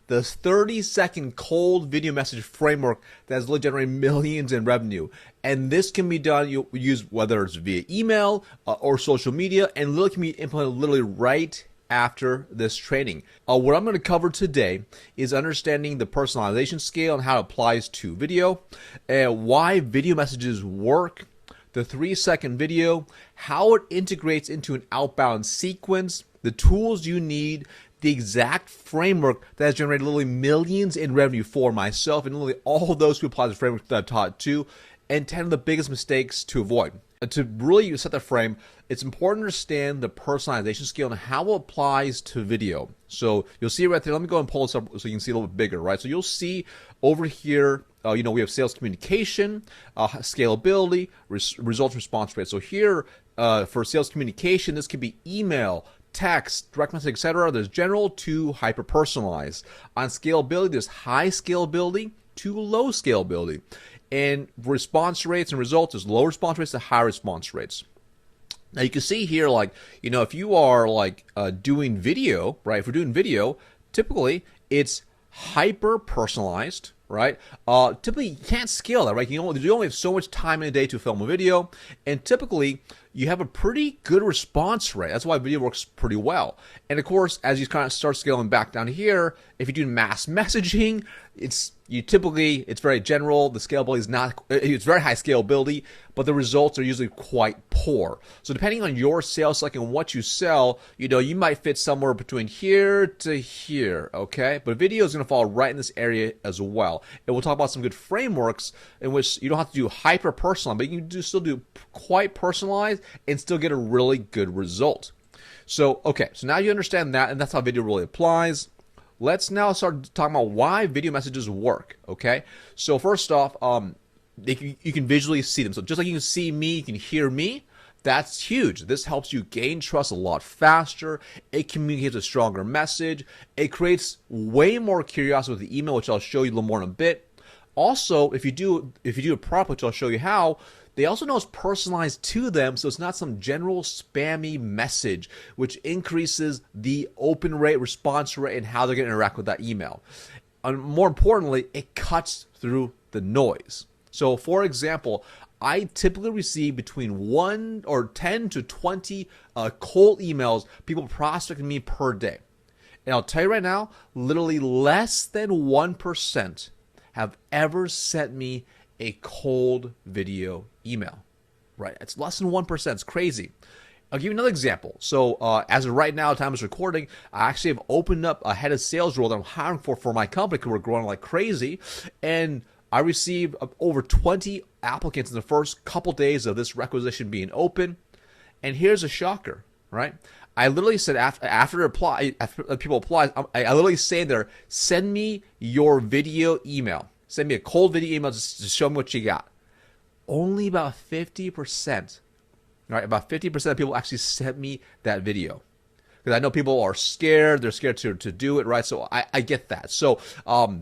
the 30-second cold video message framework that has literally generated millions in revenue. And this can be done, you use whether it's via email or social media, and literally can be implemented literally right after this training. What I'm going to cover today is understanding the personalization scale and how it applies to video, and why video messages work, the 3-second video, how it integrates into an outbound sequence, the tools you need, the exact framework that has generated literally millions in revenue for myself and literally all those who apply the framework that I've taught to, and 10 of the biggest mistakes to avoid. To really set the frame, it's important to understand the personalization scale and how it applies to video. So you'll see right there, let me go and pull this up so you can see a little bit bigger, right? So you'll see over here, we have sales communication, scalability, results response rate. So here, for sales communication, this could be email, text, direct message, etc. There's general to hyper personalized. On scalability, there's high scalability to low scalability. And response rates and results is low response rates to high response rates. Now you can see here, if you are doing video, right? If we're doing video, typically it's hyper personalized, right? Typically you can't scale that, right? You only have so much time in a day to film a video, and typically you have a pretty good response rate. That's why video works pretty well. And of course, as you kind of start scaling back down here, if you do mass messaging, it's very general. The scalability is it's very high scalability, but the results are usually quite poor. So depending on your sales cycle and what you sell, you might fit somewhere between here to here, okay? But video is going to fall right in this area as well. And we'll talk about some good frameworks in which you don't have to do hyper personalized, but you can still do quite personalized and still get a really good result. So, okay, so now you understand that, and that's how video really applies. Let's now start talking about why video messages work, okay? So first off, you can visually see them. So just like you can see me, you can hear me. That's huge. This helps you gain trust a lot faster. It communicates a stronger message. It creates way more curiosity with the email, which I'll show you a little more in a bit. Also, if you do it properly, which I'll show you how, they also know it's personalized to them, so it's not some general spammy message, which increases the open rate, response rate, and how they're going to interact with that email. And more importantly, it cuts through the noise. So, for example, I typically receive between 10 to 20 cold emails, people prospecting me per day. And I'll tell you right now, literally less than 1% have ever sent me a cold video email, right? It's less than 1%. It's crazy. I'll give you another example. So as of right now, time of recording, I actually have opened up a head of sales role that I'm hiring for my company because we're growing like crazy. And I received over 20 applicants in the first couple days of this requisition being open. And here's a shocker, right? I literally said after people apply, I literally say there, send me your video email. Send me a cold video email just to show me what you got. Only about 50%, right? About 50% of people actually sent me that video. Because I know people are scared. They're scared to do it, right? So I get that. So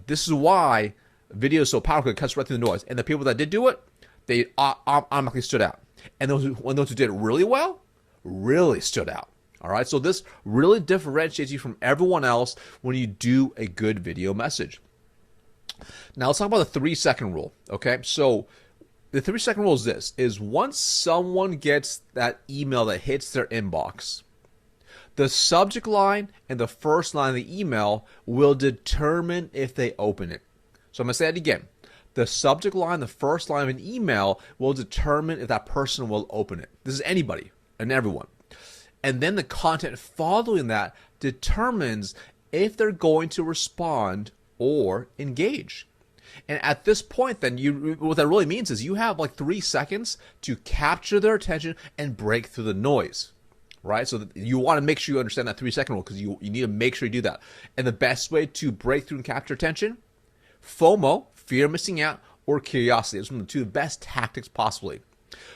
this is why video is so powerful. It cuts right through the noise. And the people that did do it, they automatically stood out. And those who did it really well, really stood out. All right? So this really differentiates you from everyone else when you do a good video message. Now let's talk about the 3-second rule, okay? So the 3-second rule is this, is once someone gets that email that hits their inbox, the subject line and the first line of the email will determine if they open it. So I'm going to say that again. The subject line, the first line of an email will determine if that person will open it. This is anybody and everyone. And then the content following that determines if they're going to respond or engage. And at this point, then, what that really means is you have like 3 seconds to capture their attention and break through the noise, right? So you want to make sure you understand that 3-second rule because you need to make sure you do that. And the best way to break through and capture attention, FOMO, fear of missing out, or curiosity. Those are the 2 best tactics possibly.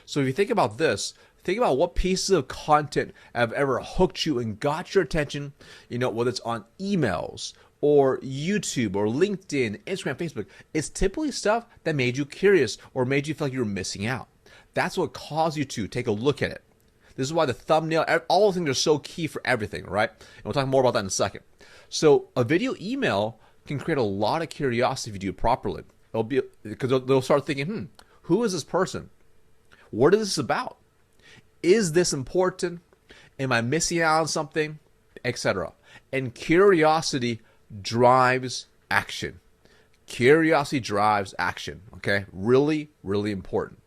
So if you think about this, think about what pieces of content have ever hooked you and got your attention, whether it's on emails or YouTube or LinkedIn, Instagram, Facebook. It's typically stuff that made you curious or made you feel like you were missing out. That's what caused you to take a look at it. This is why the thumbnail, all the things are so key for everything, right? And we'll talk more about that in a second. So a video email can create a lot of curiosity if you do it properly. It'll be because they'll start thinking, who is this person? What is this about? Is this important? Am I missing out on something? Etc. And curiosity drives action. Curiosity drives action. Okay, really, really important.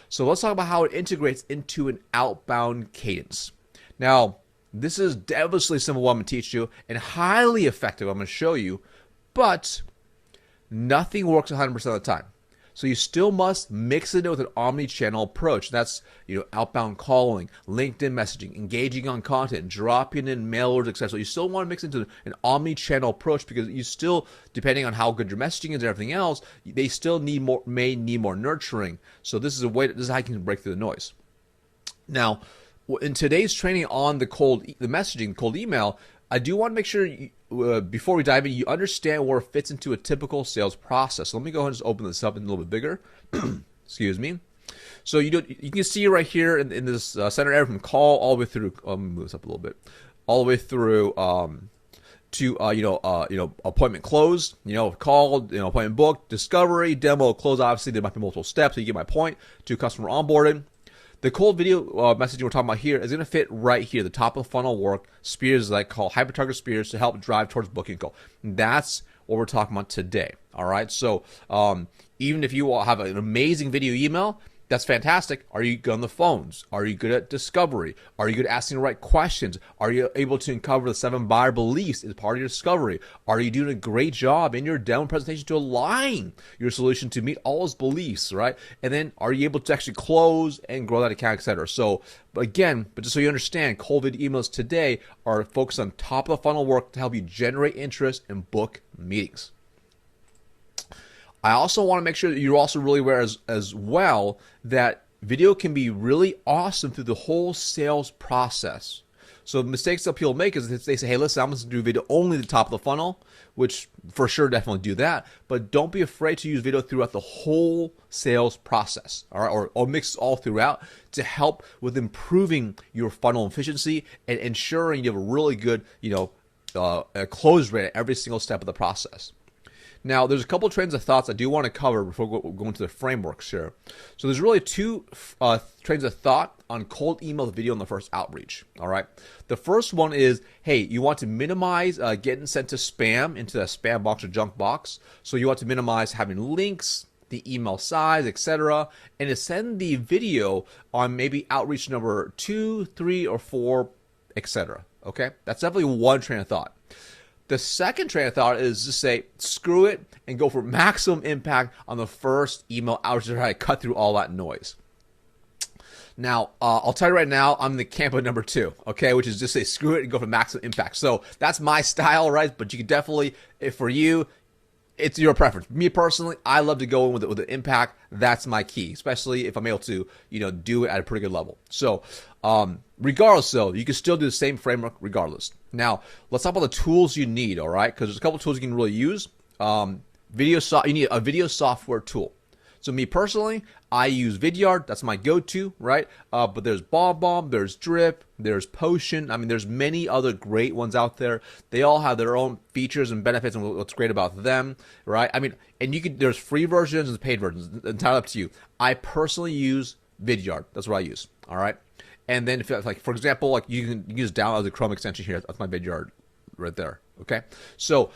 So let's talk about how it integrates into an outbound cadence. Now, this is devilishly simple what I'm going to teach you and highly effective I'm going to show you, but nothing works 100% of the time. So you still must mix it in with an omni-channel approach. That's, outbound calling, LinkedIn messaging, engaging on content, dropping in mailers, etc. So you still want to mix into an omni-channel approach because you still, depending on how good your messaging is and everything else, they still may need more nurturing. So this is this is how you can break through the noise. Now, in today's training on the messaging, cold email, I do want to make sure before we dive in, you understand where it fits into a typical sales process. So let me go ahead and just open this up a little bit bigger. Excuse me. So you can see right here in this center area from call all the way through. Let me move this up a little bit. All the way through to appointment close. Called, appointment booked, discovery, demo, close. Obviously, there might be multiple steps. So you get my point. To customer onboarding. The cold video messaging we're talking about here is going to fit right here, the top of the funnel work, spears that I call hyper-targeted spears to help drive towards booking call. That's what we're talking about today, all right? So even if you have an amazing video email, that's fantastic. Are you good on the phones? Are you good at discovery? Are you good at asking the right questions? Are you able to uncover the 7 buyer beliefs as part of your discovery? Are you doing a great job in your demo presentation to align your solution to meet all those beliefs, right? And then are you able to actually close and grow that account, etc.? So but just so you understand, cold video emails today are focused on top of the funnel work to help you generate interest and book meetings. I also want to make sure that you're also really aware as well that video can be really awesome through the whole sales process. So the mistakes that people make is that they say, hey, listen, I'm going to do video only at the top of the funnel, which for sure definitely do that. But don't be afraid to use video throughout the whole sales process, all right, or mix all throughout to help with improving your funnel efficiency and ensuring you have a really good, close rate at every single step of the process. Now, there's a couple of trains of thoughts I do want to cover before we go into the frameworks here. So there's really two trains of thought on cold email video in the first outreach, all right? The first one is, hey, you want to minimize getting sent to spam, into the spam box or junk box. So you want to minimize having links, the email size, etc., and to send the video on maybe outreach number 2, 3, or 4, etc., okay? That's definitely one train of thought. The second train of thought is to say, screw it and go for maximum impact on the first email outreach to try to cut through all that noise. Now, I'll tell you right now, I'm in the camp of number 2, okay, which is just say, screw it and go for maximum impact. So that's my style, right? But you can definitely, if for you, it's your preference. Me personally, I love to go in with the impact. That's my key, especially if I'm able to, do it at a pretty good level. So, regardless, though, you can still do the same framework regardless. Now, let's talk about the tools you need, all right? Because there's a couple of tools you can really use. You need a video software tool. So me personally, I use Vidyard. That's my go-to, right? But there's BombBomb, there's Drip, there's Potion. I mean, there's many other great ones out there. They all have their own features and benefits and what's great about them, right? I mean, and there's free versions and paid versions. Entirely up to you. I personally use Vidyard. That's what I use, all right? And then, for example, you can just download the Chrome extension here. That's my Vidyard right there. Okay, so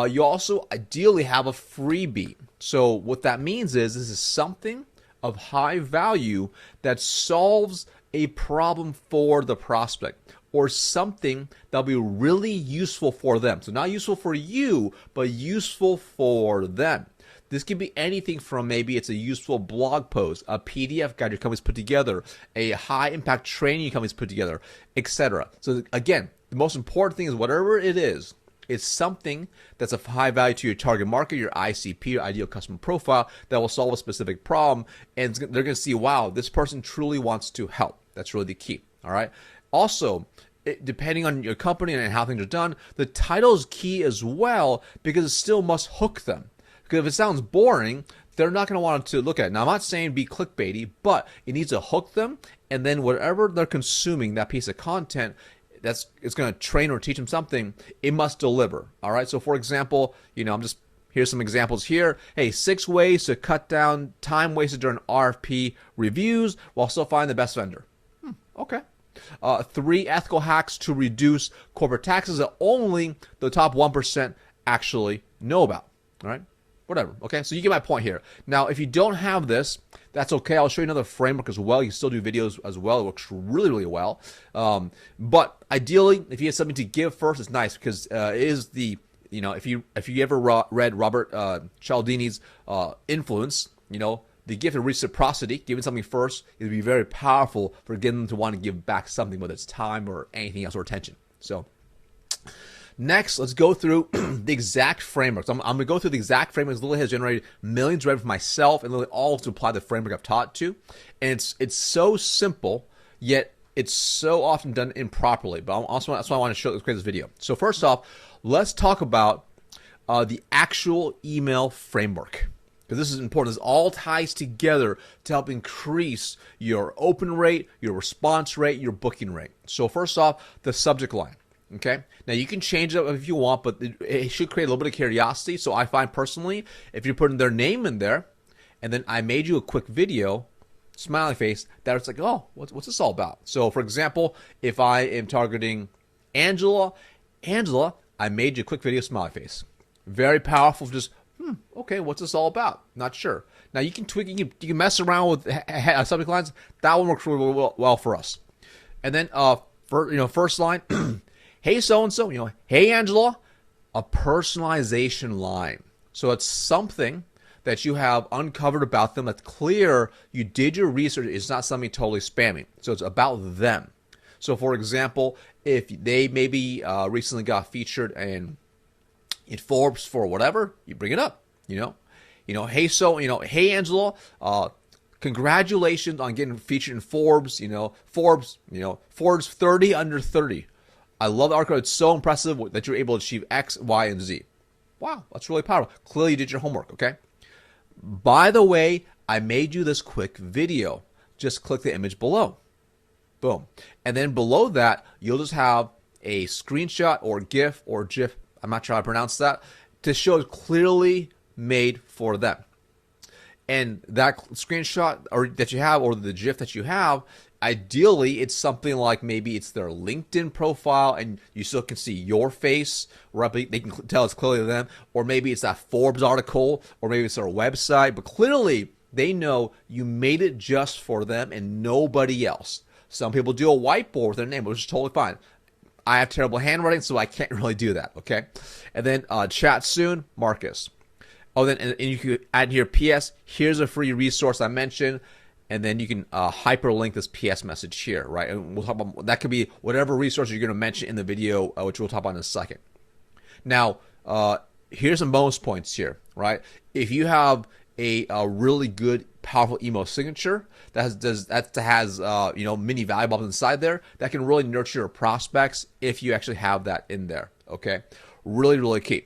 you also ideally have a freebie. So what that means is this is something of high value that solves a problem for the prospect or something that'll be really useful for them. So not useful for you, but useful for them. This can be anything from maybe it's a useful blog post, a PDF guide your company's put together, a high impact training your company's put together, etc. So again, the most important thing is whatever it is, it's something that's of high value to your target market, your ICP, your ideal customer profile, that will solve a specific problem. And they're going to see, wow, this person truly wants to help. That's really the key. All right. Also, depending on your company and how things are done, the title is key as well because it still must hook them. Because if it sounds boring, they're not going to want to look at it. Now, I'm not saying be clickbaity, but it needs to hook them. And then whatever they're consuming, that piece of content, it's going to train or teach them something, it must deliver. All right. So for example, here's some examples here. Hey, 6 ways to cut down time wasted during RFP reviews while still finding the best vendor. Okay. 3 ethical hacks to reduce corporate taxes that only the top 1% actually know about. All right. Whatever. Okay. So you get my point here. Now, if you don't have this, that's okay. I'll show you another framework as well. You can still do videos as well. It works really, really well. But ideally, if you have something to give first, it's nice because it is the, if you ever read Robert Cialdini's Influence, the gift of reciprocity, giving something first, it would be very powerful for getting them to want to give back something, whether it's time or anything else or attention. So next, let's go through the exact frameworks. I'm going to go through the exact frameworks. Literally has generated millions of revenue for myself, and literally all to apply the framework I've taught to. And it's so simple, yet it's so often done improperly. But also that's why I want to create this video. So first off, let's talk about the actual email framework, because this is important. This all ties together to help increase your open rate, your response rate, your booking rate. So first off, the subject line. Okay. Now you can change it if you want, but it should create a little bit of curiosity. So I find personally, if you're putting their name in there, and then I made you a quick video, smiley face, that it's like, oh, what's this all about? So for example, if I am targeting Angela, I made you a quick video, smiley face. Very powerful. Just okay, what's this all about? Not sure. Now you can tweak, you can mess around with subject lines. That one works really well for us. And then first line. Hey, so-and-so, hey, Angela, a personalization line. So it's something that you have uncovered about them that's clear. You did your research. It's not something totally spammy. So it's about them. So for example, if they maybe recently got featured in Forbes for whatever, you bring it up, hey, Angela, congratulations on getting featured in Forbes, Forbes 30 under 30. I love the article. It's so impressive that you're able to achieve X, Y, and Z. Wow, that's really powerful. Clearly you did your homework, okay? By the way, I made you this quick video. Just click the image below. Boom. And then below that, you'll just have a screenshot or GIF or GIF, I'm not sure how to pronounce that, to show it's clearly made for them. And that screenshot that you have, or the GIF that you have, ideally, it's something like maybe it's their LinkedIn profile and you still can see your face, or they can tell it's clearly them, or maybe it's that Forbes article, or maybe it's their website, but clearly they know you made it just for them and nobody else. Some people do a whiteboard with their name, which is totally fine. I have terrible handwriting, so I can't really do that, okay? And then chat soon, Marcus. Oh, then and you can add here, PS, here's a free resource I mentioned. And then you can hyperlink this PS message here, right? And we'll talk about that. Could be whatever resource you're going to mention in the video, which we'll talk about in a second. Now, here's some bonus points here, right? If you have a really good, powerful email signature that has many value bombs inside there, that can really nurture your prospects if you actually have that in there. Okay, really, really key.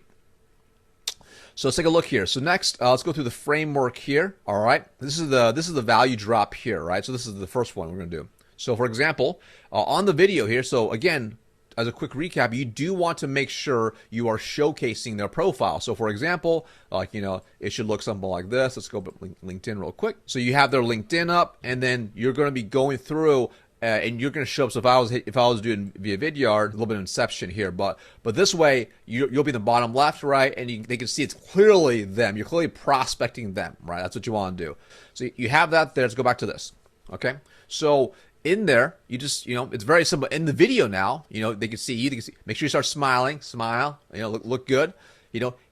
So let's take a look here. So next, let's go through the framework here. All right, this is the value drop here, right? So this is the first one we're going to do. So for example, on the video here. So again, as a quick recap, you do want to make sure you are showcasing their profile. So for example, it should look something like this. Let's go LinkedIn real quick. So you have their LinkedIn up, and then you're going to be going through. And you're going to show up. So if I was doing via Vidyard, a little bit of inception here, but this way you'll be in the bottom left, right, and they can see it's clearly them. You're clearly prospecting them, right? That's what you want to do. So you have that there. Let's go back to this. Okay. So in there, you just it's very simple. In the video now, they can see you. They can see. Make sure you start smiling. Smile. Look good.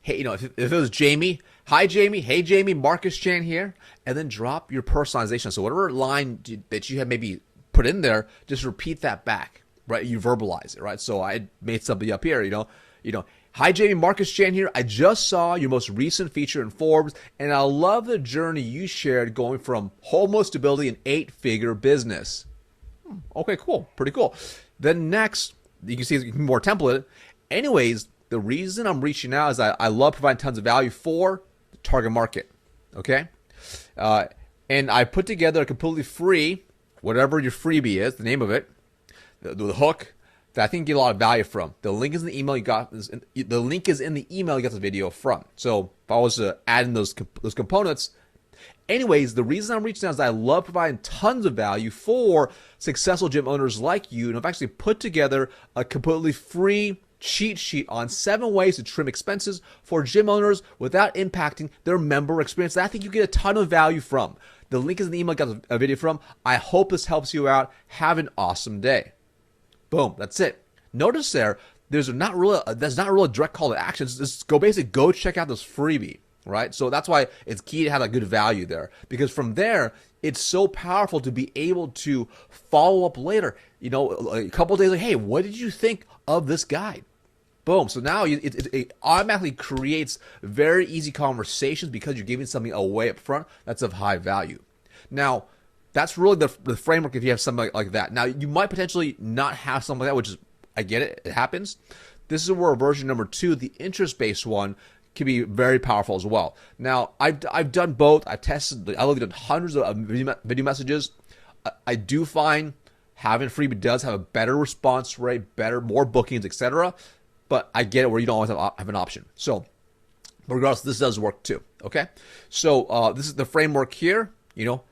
Hey, if it was Jamie, hi Jamie, hey Jamie, Marcus Chan here, and then drop your personalization. So whatever line that you have maybe put in there, just repeat that back, right? You verbalize it, right? So I made something up here, hi Jamie, Marcus Chan here. I just saw your most recent feature in Forbes, and I love the journey you shared going from homeless to building an 8-figure business. Okay, cool, pretty cool. Then next, you can see it's more template. Anyways, the reason I'm reaching out is I love providing tons of value for the target market, okay? And I put together a completely free, whatever your freebie is, the name of it, the hook, that I think you get a lot of value from. The link is in the email you got. The link is in the email you got the video from. So if I was to add in those components, anyways, the reason I'm reaching out is I love providing tons of value for successful gym owners like you, and I've actually put together a completely free cheat sheet on 7 ways to trim expenses for gym owners without impacting their member experience that I think you get a ton of value from. The link is in the email I got a video from. I hope this helps you out. Have an awesome day. Boom, that's it. Notice there's not really a direct call to action. Just go check out this freebie, right? So that's why it's key to have a good value there, because from there it's so powerful to be able to follow up later. You know, a couple of days like, hey, what did you think of this guide? Boom. So now it automatically creates very easy conversations because you're giving something away up front that's of high value. Now, that's really the framework if you have something like that. Now, you might potentially not have something like that, which is, I get it, it happens. This is where version number 2, the interest-based one, can be very powerful as well. Now, I've done both. I've tested, I've looked at hundreds of video messages. I do find having freebie does have a better response rate, more bookings, etc. But I get it where you don't always have an option. So, regardless, this does work too. Okay, so this is the framework here. You know,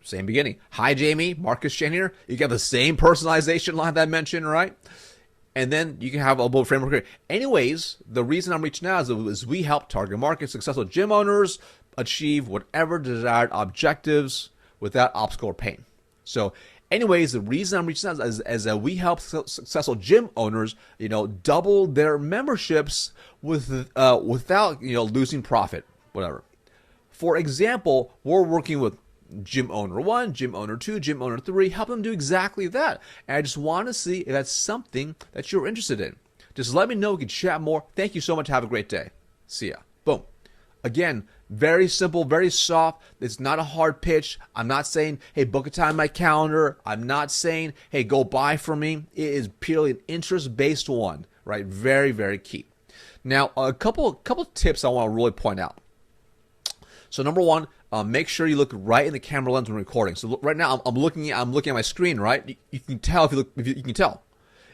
same beginning. Hi, Jamie. Marcus Chen here. You got the same personalization line that I mentioned, right? And then you can have a little framework here. Anyways, the reason I'm reaching out is we help target market successful gym owners achieve whatever desired objectives without obstacle or pain. So, anyways, the reason I'm reaching out is that we help successful gym owners, you know, double their memberships without, you know, losing profit, whatever. For example, we're working with gym owner 1, gym owner 2, gym owner 3, help them do exactly that. And I just want to see if that's something that you're interested in. Just let me know. We can chat more. Thank you so much. Have a great day. See ya. Boom. Again, very simple, very soft. It's not a hard pitch. I'm not saying, hey, book a time in my calendar. I'm not saying, hey, go buy from me. It is purely an interest-based one, right? Very, very key. Now, a couple tips I want to really point out. So number 1, make sure you look right in the camera lens when recording. So right now I'm looking at my screen, right? You can tell if you can tell.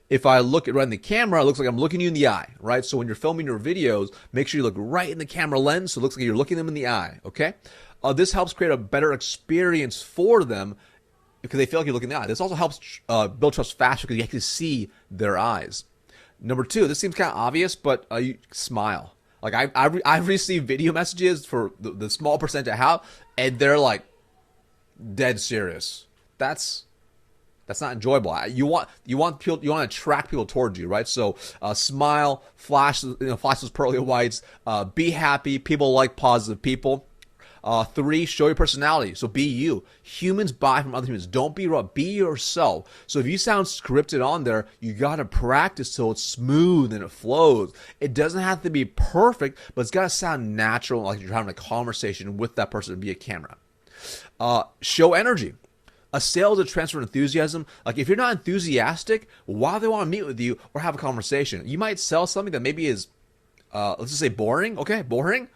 If I look right in the camera, it looks like I'm looking you in the eye, right? So when you're filming your videos, make sure you look right in the camera lens so it looks like you're looking them in the eye, okay? This helps create a better experience for them because they feel like you're looking in the eye. This also helps build trust faster because you actually see their eyes. Number 2, this seems kind of obvious, but you smile. Like I've received video messages for the small percent I have, and they're like dead serious. That's not enjoyable. You want to attract people towards you, right? So smile, flash those pearly whites. Be happy. People like positive people. 3, show your personality. So be you. Humans buy from other humans. Don't be raw. Be yourself. So if you sound scripted on there, you got to practice so it's smooth and it flows. It doesn't have to be perfect, but it's got to sound natural, like you're having a conversation with that person via camera. Show energy. A sale is a transfer of enthusiasm. Like if you're not enthusiastic, why do they want to meet with you or have a conversation? You might sell something that maybe is, let's just say boring. Okay, boring.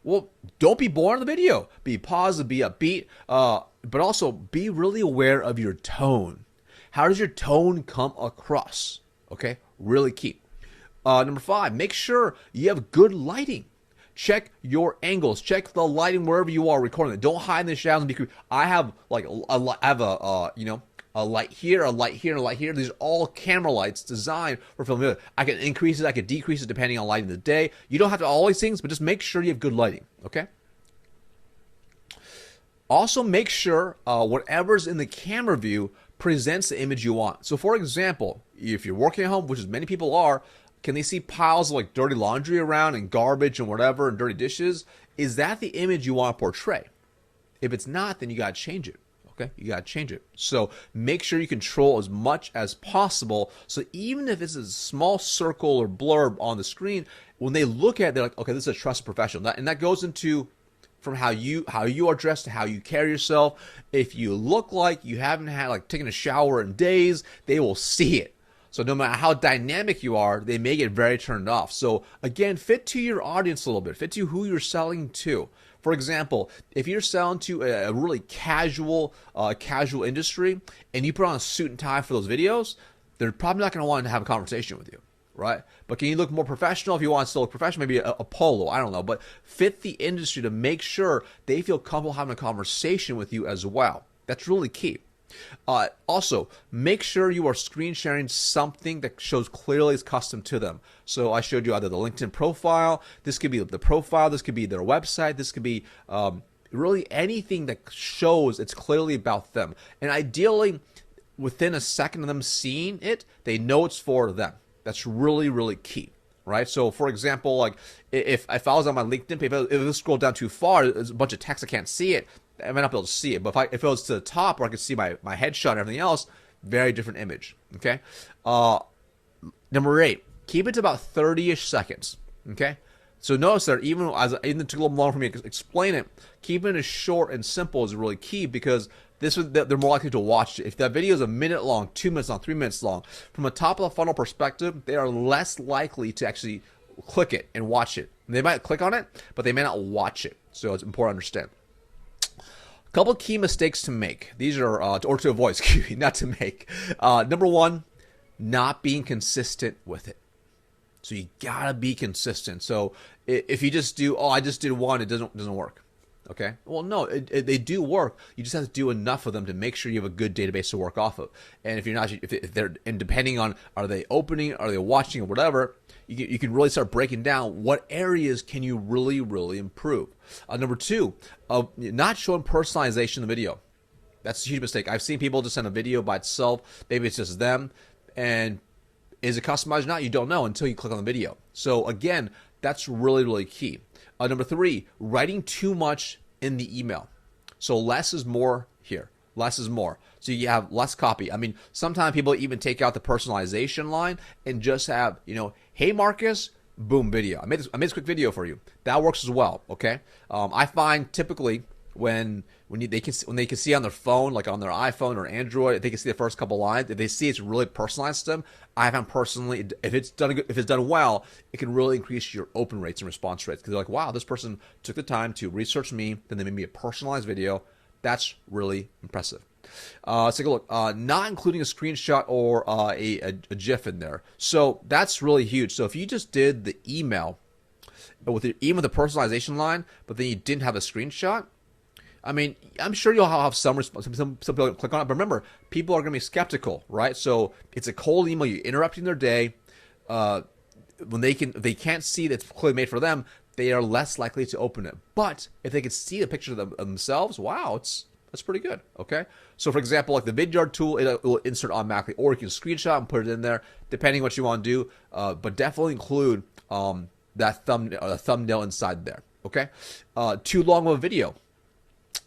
Well, don't be bored in the video. Be positive, be upbeat, but also be really aware of your tone. How does your tone come across? Okay, really key. Number 5, make sure you have good lighting. Check your angles. Check the lighting wherever you are recording it. Don't hide in the shadows and be creepy. I have like a light here, a light here, and a light here. These are all camera lights designed for filming. I can increase it, I can decrease it depending on lighting of the day. You don't have to always things, but just make sure you have good lighting, okay? Also make sure whatever's in the camera view presents the image you want. So for example, if you're working at home, which is many people are, can they see piles of like dirty laundry around and garbage and whatever and dirty dishes? Is that the image you want to portray? If it's not, then you got to change it. Okay, you got to change it. So make sure you control as much as possible. So even if it's a small circle or blurb on the screen, when they look at it, they're like, okay, this is a trusted professional. And that goes into from how you are dressed to how you carry yourself. If you look like you haven't had like taken a shower in days, they will see it. So no matter how dynamic you are, they may get very turned off. So again, fit to your audience a little bit. Fit to who you're selling to. For example, if you're selling to a really casual industry and you put on a suit and tie for those videos, they're probably not going to want to have a conversation with you, right? But can you look more professional? If you want to still look professional, maybe a polo, I don't know. But fit the industry to make sure they feel comfortable having a conversation with you as well. That's really key. Also, make sure you are screen sharing something that shows clearly it's custom to them. So I showed you either the LinkedIn profile, this could be the profile, this could be their website, this could be really anything that shows it's clearly about them. And ideally, within a second of them seeing it, they know it's for them. That's really, really key, right? So, for example, like if I was on my LinkedIn page, if it scroll down too far, there's a bunch of text, I can't see it. I might not be able to see it. But if it was to the top where I could see my headshot and everything else, very different image, okay? Number 8, keep it to about 30-ish seconds, okay? So notice that even took a little long for me to explain it, keeping it as short and simple is really key because they're more likely to watch it. If that video is a minute long, 2 minutes long, 3 minutes long, from a top of the funnel perspective, they are less likely to actually click it and watch it. They might click on it, but they may not watch it. So it's important to understand. A couple of key mistakes to make. These are, or to avoid, excuse me, not to make. Number 1, not being consistent with it. So you gotta be consistent. So if you just do, I just did one, it doesn't work. Okay. Well, no, they do work. You just have to do enough of them to make sure you have a good database to work off of. And if you're not, if they're, and depending on are they opening, are they watching, or whatever, you can really start breaking down what areas can you really, really improve. Number 2, not showing personalization in the video. That's a huge mistake. I've seen people just send a video by itself. Maybe it's just them, and is it customized or not? You don't know until you click on the video. So again, that's really, really key. Number 3, writing too much in the email. So less is more here. Less is more. So you have less copy. I mean, sometimes people even take out the personalization line and just have, hey, Marcus, boom, video. I made this quick video for you. That works as well, okay? I find typically when they can see on their phone, like on their iPhone or Android, if they can see the first couple lines, if they see it's really personalized to them, I found personally, if it's done well, it can really increase your open rates and response rates because they're like, wow, this person took the time to research me, then they made me a personalized video. That's really impressive. Let's take a look. Not including a screenshot or a GIF in there. So that's really huge. So if you just did the email with the personalization line, but then you didn't have a screenshot, I mean, I'm sure you'll have some people click on it, but remember, people are going to be skeptical, right? So it's a cold email, you're interrupting their day. When they can't see that it's clearly made for them, they are less likely to open it. But if they can see the picture of themselves, wow, that's pretty good, okay? So for example, like the Vidyard tool, it will insert automatically, or you can screenshot and put it in there, depending what you want to do. But definitely include that thumbnail inside there, okay? Too long of a video.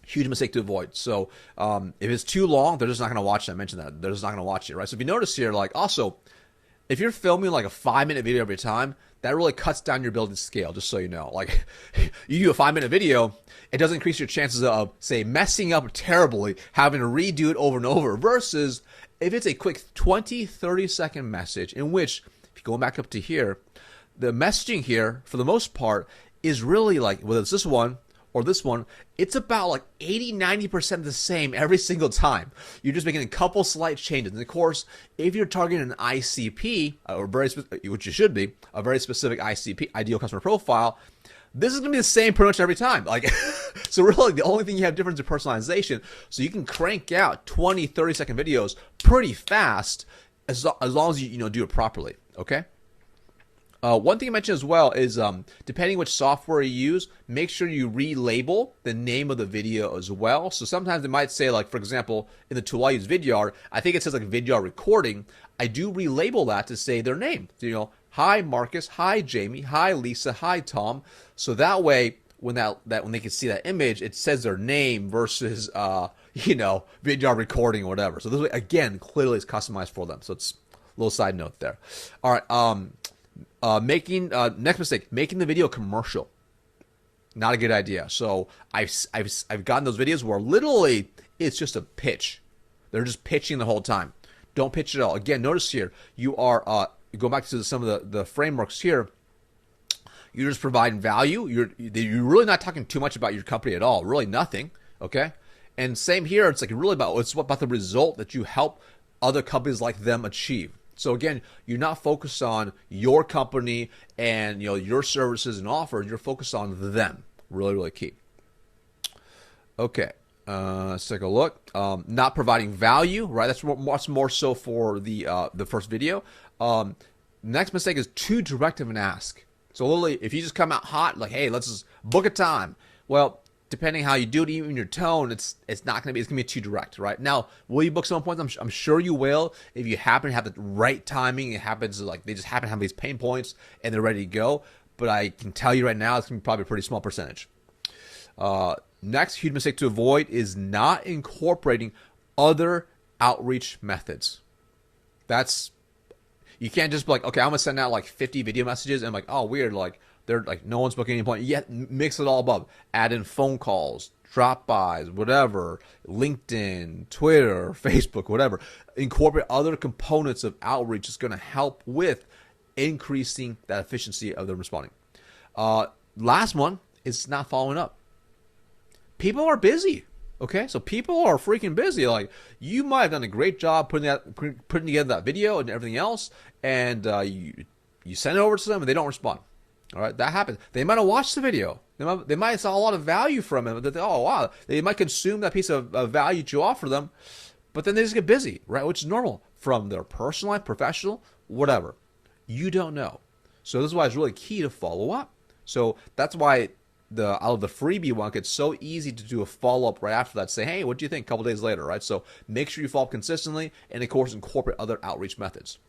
Huge mistake to avoid. So if it's too long, they're just not going to watch it. I mentioned that. They're just not going to watch it, right? So if you notice here, like also, if you're filming like a 5-minute video every time, that really cuts down your ability to scale, just so you know. Like, you do a 5-minute video, it doesn't increase your chances of, say, messing up terribly, having to redo it over and over, versus if it's a quick 20, 30-second message in which, if you go back up to here, the messaging here, for the most part, is really like, whether it's this one, or this one, it's about like 80-90% the same every single time. You're just making a couple slight changes. And of course, if you're targeting an ICP, or which you should be, a very specific ICP, ideal customer profile, this is going to be the same pretty much every time. Like, so really, the only thing you have difference is personalization. So you can crank out 20, 30-second videos pretty fast as long as you do it properly. Okay. One thing I mentioned as well is depending which software you use, make sure you relabel the name of the video as well. So sometimes it might say, like, for example, in the tool I use, Vidyard, I think it says like Vidyard recording. I do relabel that to say their name. Hi Marcus, hi Jamie, hi Lisa, hi Tom. So that way, when they can see that image, it says their name versus Vidyard recording or whatever. So this way, again, clearly it's customized for them. So it's a little side note there. All right. Next mistake, making the video commercial. Not a good idea. So I've gotten those videos where literally it's just a pitch. They're just pitching the whole time. Don't pitch at all. Again, notice here, you are go back to some of the frameworks here. You're just providing value. You're really not talking too much about your company at all. Really nothing. Okay. And same here. It's like really about the result that you help other companies like them achieve. So again, you're not focused on your company and your services and offers. You're focused on them. Really, really key. Okay, let's take a look. Not providing value, right? That's much more so for the first video. Next mistake is too direct of an ask. So literally, if you just come out hot, like, hey, let's just book a time. Well, depending how you do it, even your tone, it's not going to be, it's going to be too direct, right? Now, will you book some appointments? I'm sure you will. If you happen to have the right timing, it happens like they just happen to have these pain points and they're ready to go. But I can tell you right now, it's going to be probably a pretty small percentage. Next, huge mistake to avoid is not incorporating other outreach methods. You can't just be like, okay, I'm gonna send out like 50 video messages and I'm like, oh, weird, like they're like no one's booking any appointment. Yet mix it all above. Add in phone calls, drop-bys, whatever, LinkedIn, Twitter, Facebook, whatever. Incorporate other components of outreach is gonna help with increasing that efficiency of them responding. Last one is not following up. People are busy. Okay, so people are freaking busy. Like, you might have done a great job putting together that video and everything else, and you send it over to them and they don't respond. All right, that happens. They might have watched the video. They might have saw a lot of value from it. Oh wow, they might consume that piece of value you offer them, but then they just get busy, right? Which is normal from their personal life, professional, whatever. You don't know. So this is why it's really key to follow up. So that's why out of the freebie one, it's so easy to do a follow-up right after that. Say, hey, what do you think a couple days later, right? So make sure you follow up consistently and, of course, incorporate other outreach methods.